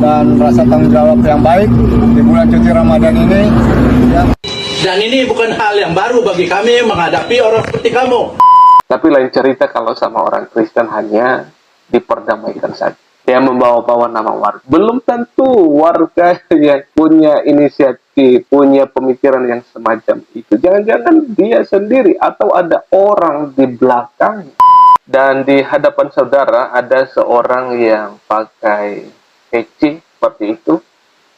dan rasa tanggung jawab yang baik di bulan cuti Ramadan ini. Dan ini bukan hal yang baru bagi kami menghadapi orang seperti kamu. Tapi lain cerita kalau sama orang Kristen hanya diperdamaikan saja. Dia membawa-bawa nama warga. Belum tentu warga yang punya inisiatif, punya pemikiran yang semacam itu. Jangan-jangan dia sendiri atau ada orang di belakang. Dan di hadapan saudara ada seorang yang pakai peci seperti itu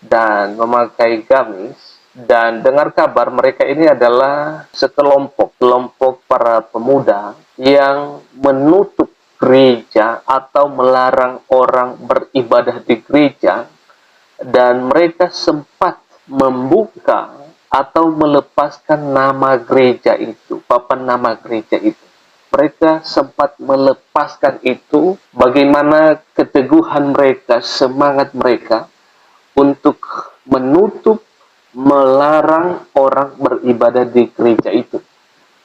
dan memakai gamis. Dan dengar kabar mereka ini adalah kelompok para pemuda yang menutup gereja atau melarang orang beribadah di gereja, dan mereka sempat membuka atau melepaskan nama gereja itu, papan nama gereja itu. Mereka sempat melepaskan itu, bagaimana keteguhan mereka, semangat mereka untuk menutup, melarang orang beribadah di gereja itu.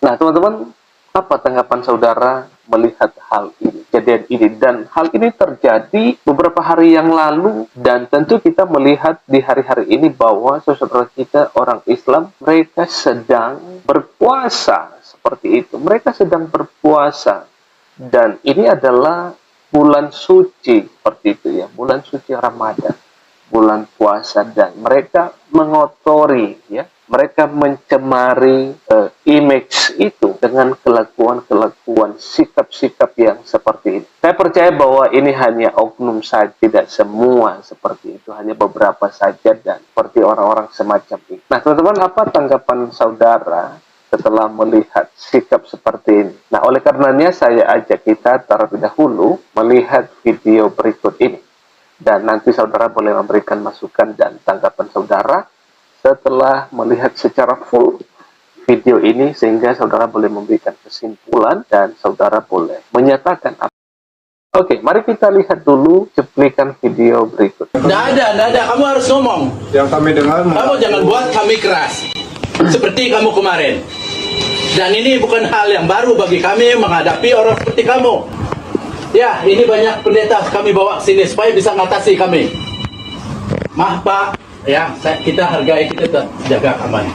Nah, teman-teman, apa tanggapan saudara melihat hal ini, kejadian ini? Dan hal ini terjadi beberapa hari yang lalu, dan tentu kita melihat di hari-hari ini bahwa saudara kita orang Islam, mereka sedang berpuasa seperti itu. Mereka sedang berpuasa, dan ini adalah bulan suci seperti itu ya, bulan suci Ramadan, bulan puasa, dan mereka mengotori ya, mereka mencemari image itu dengan kelakuan-kelakuan, sikap-sikap yang seperti ini. Saya percaya bahwa ini hanya oknum saja, tidak semua seperti itu, hanya beberapa saja dan seperti orang-orang semacam ini. Nah, teman-teman, apa tanggapan saudara setelah melihat sikap seperti ini? Nah, oleh karenanya saya ajak kita terlebih dahulu melihat video berikut ini. Dan nanti saudara boleh memberikan masukan dan tanggapan saudara setelah melihat secara full video ini, sehingga saudara boleh memberikan kesimpulan dan saudara boleh menyatakan apa. Oke, mari kita lihat dulu cuplikan video berikut. Nggak ada, kamu harus ngomong. Yang kami dengar, Kamu jangan buat kami keras seperti kamu kemarin. Dan ini bukan hal yang baru bagi kami menghadapi orang seperti kamu. Ya, ini banyak pendeta kami bawa ke sini supaya bisa mengatasi kami. Maaf Pak, ya, kita hargai, kita jaga aman.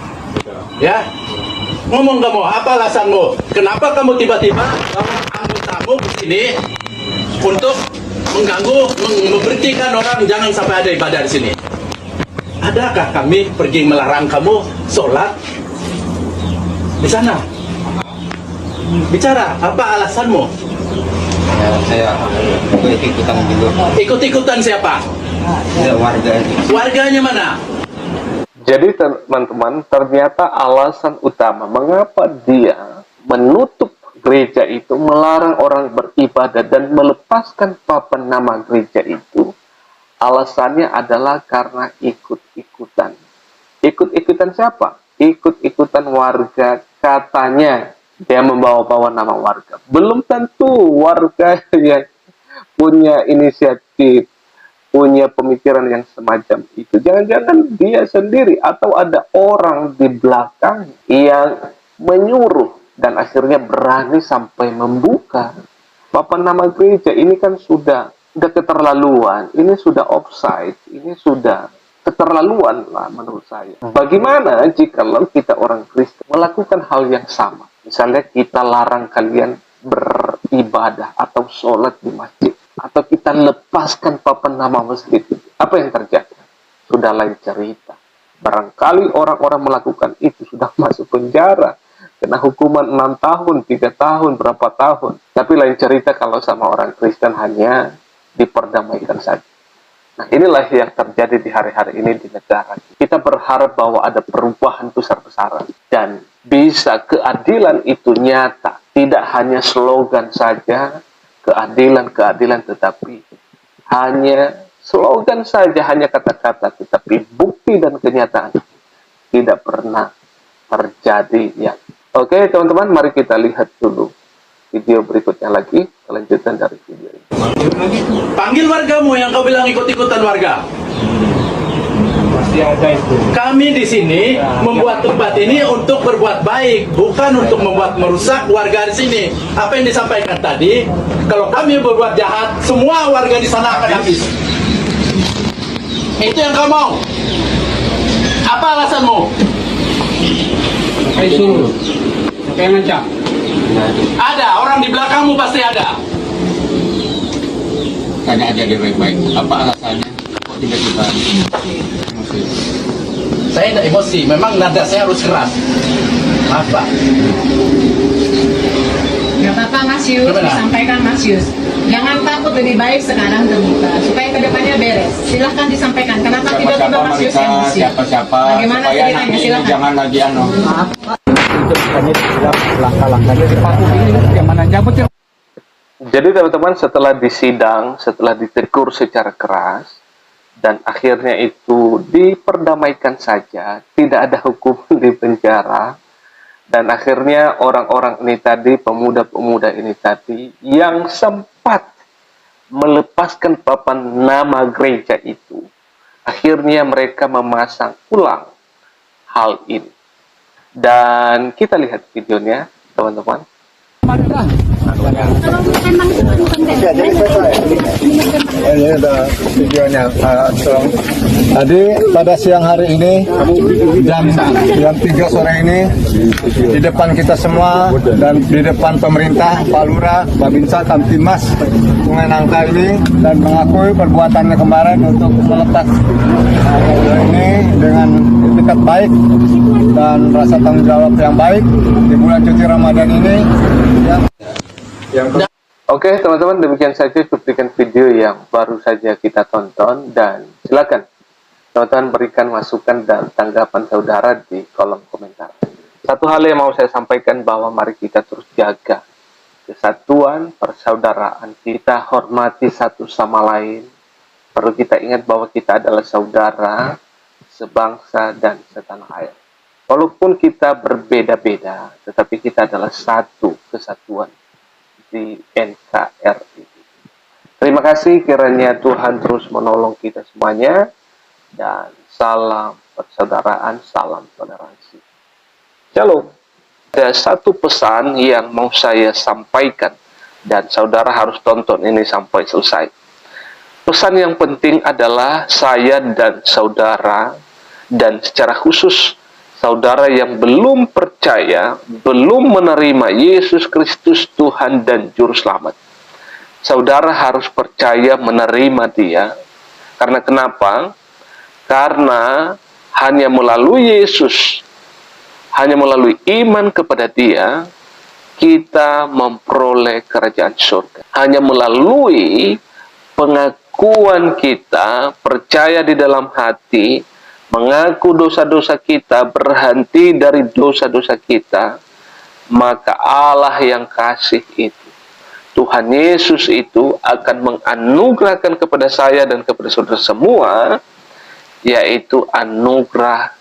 Ya, ngomong kamu, apa alasanmu? Kenapa kamu tiba-tiba anggota ke sini untuk mengganggu, memberhentikan orang jangan sampai ada ibadah di sini? Adakah kami pergi melarang kamu sholat di sana? Bicara, apa alasanmu? Ya, saya ikut-ikutan gitu. Ikut-ikutan siapa? Ya, warga. Warganya mana? Jadi teman-teman, ternyata alasan utama mengapa dia menutup gereja itu, melarang orang beribadah dan melepaskan papan nama gereja itu, alasannya adalah karena ikut-ikutan. Ikut-ikutan siapa? Ikut-ikutan warga, katanya. Dia membawa-bawa nama warga. Belum tentu warga yang punya inisiatif, punya pemikiran yang semacam itu. Jangan-jangan dia sendiri atau ada orang di belakang yang menyuruh dan akhirnya berani sampai membuka papan nama gereja. Ini kan sudah keterlaluan, ini sudah offside, ini sudah keterlaluan lah menurut saya. Bagaimana jika kita orang Kristen melakukan hal yang sama? Misalnya kita larang kalian beribadah atau sholat di masjid, atau kita lepaskan papan nama masjid. Apa yang terjadi? Sudah lain cerita. Barangkali orang-orang melakukan itu sudah masuk penjara, kena hukuman 6 tahun, 3 tahun, berapa tahun. Tapi lain cerita kalau sama orang Kristen hanya diperdamaikan saja. Nah, inilah yang terjadi di hari-hari ini di negara. Kita berharap bahwa ada perubahan besar-besaran dan bisa keadilan itu nyata. Tidak hanya slogan saja, keadilan, tetapi hanya slogan saja, hanya kata-kata, tetapi bukti dan kenyataan tidak pernah terjadi ya. Oke, teman-teman, mari kita lihat dulu video berikutnya lagi, kelanjutan dari video ini. Panggil wargamu yang kau bilang ikut-ikutan warga. pasti ada itu. Kami di sini membuat tempat ini untuk berbuat baik, bukan untuk membuat merusak warga di sini. Apa yang disampaikan tadi, kalau kami berbuat jahat, semua warga di sana akan habis. Itu yang kau mau. Apa alasanmu? Saya suruh. Siapa yang ngancam? Ada, orang di belakangmu pasti ada. Tanya aja dia baik-baik. Apa alasannya? Kok tiba-tiba emosi? Saya tidak emosi, memang nada saya harus keras. Apa? Gak apa-apa Mas Yus, Gimana? disampaikan Mas Yus. Jangan takut, lebih baik sekarang terbuka supaya kedepannya beres. Silahkan disampaikan. Kenapa tiba-tiba Siapa-siapa Mas Yus mereka, emosi? siapa-siapa. Bagaimana Supaya ceritanya? nanti ini Silahkan. jangan lagi Langkah-langkahnya sepatu ini yang mana cabut ya? Jadi teman-teman, setelah disidang, setelah ditegur secara keras, dan akhirnya itu diperdamaikan saja, tidak ada hukuman di penjara, dan akhirnya orang-orang ini tadi, pemuda-pemuda ini tadi, yang sempat melepaskan papan nama gereja itu, akhirnya mereka memasang ulang hal ini. Dan kita lihat videonya, teman-teman. Ya, jadi selesai. Ini ada videonya. Tadi pada siang hari ini jam 3 sore ini di depan kita semua dan di depan pemerintah, Pak Lurah, Babinsa, Kamtimas Sungai Nangka ini dan mengakui perbuatannya kemarin untuk melepas ini dengan etikat baik dan rasa tanggung jawab yang baik di bulan cuti Ramadan ini. Oke teman-teman, demikian saja cuplikan video yang baru saja kita tonton, dan silakan teman-teman berikan masukan dan tanggapan saudara di kolom komentar. Satu hal yang mau saya sampaikan, bahwa mari kita terus jaga kesatuan, persaudaraan kita, hormati satu sama lain. Perlu kita ingat bahwa kita adalah saudara, sebangsa dan setanah air. Walaupun kita berbeda-beda, tetapi kita adalah satu kesatuan di NKRI. Terima kasih, kiranya Tuhan terus menolong kita semuanya, dan salam persaudaraan, salam toleransi. Shalom. Ada satu pesan yang mau saya sampaikan, dan saudara harus tonton ini sampai selesai. Pesan yang penting adalah saya dan saudara, dan secara khusus saudara yang belum percaya, belum menerima Yesus Kristus Tuhan dan Juru Selamat. Saudara harus percaya, menerima Dia. Karena kenapa? Karena hanya melalui Yesus, hanya melalui iman kepada Dia, kita memperoleh kerajaan surga. Hanya melalui pengakuan kita, percaya di dalam hati, mengaku dosa-dosa kita, berhenti dari dosa-dosa kita, maka Allah yang kasih itu, Tuhan Yesus itu akan menganugerahkan kepada saya dan kepada saudara semua, yaitu anugerah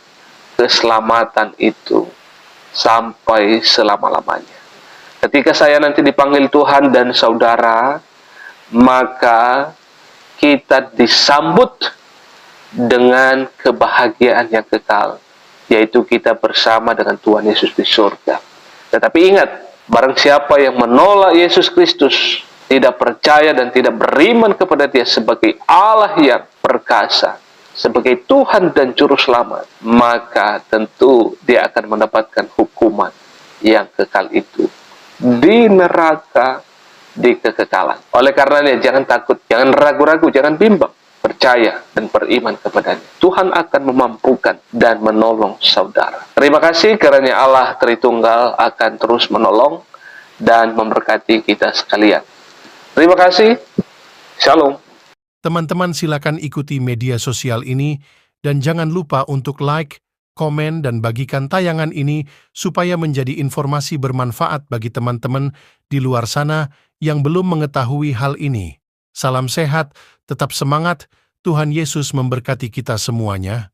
keselamatan itu sampai selama-lamanya. Ketika saya nanti dipanggil Tuhan dan saudara, maka kita disambut dengan kebahagiaan yang kekal, yaitu kita bersama dengan Tuhan Yesus di surga. Tetapi ingat, barang siapa yang menolak Yesus Kristus, tidak percaya dan tidak beriman kepada Dia sebagai Allah yang perkasa, sebagai Tuhan dan Juru Selamat, maka tentu dia akan mendapatkan hukuman yang kekal itu di neraka, di kekekalan. Oleh karenanya jangan takut, jangan ragu-ragu, jangan bimbang. Percaya dan beriman kepadanya. Tuhan akan memampukan dan menolong saudara. Terima kasih, kiranya Allah Tritunggal akan terus menolong dan memberkati kita sekalian. Terima kasih. Shalom. Teman-teman silakan ikuti media sosial ini dan jangan lupa untuk like, komen, dan bagikan tayangan ini supaya menjadi informasi bermanfaat bagi teman-teman di luar sana yang belum mengetahui hal ini. Salam sehat, tetap semangat, Tuhan Yesus memberkati kita semuanya.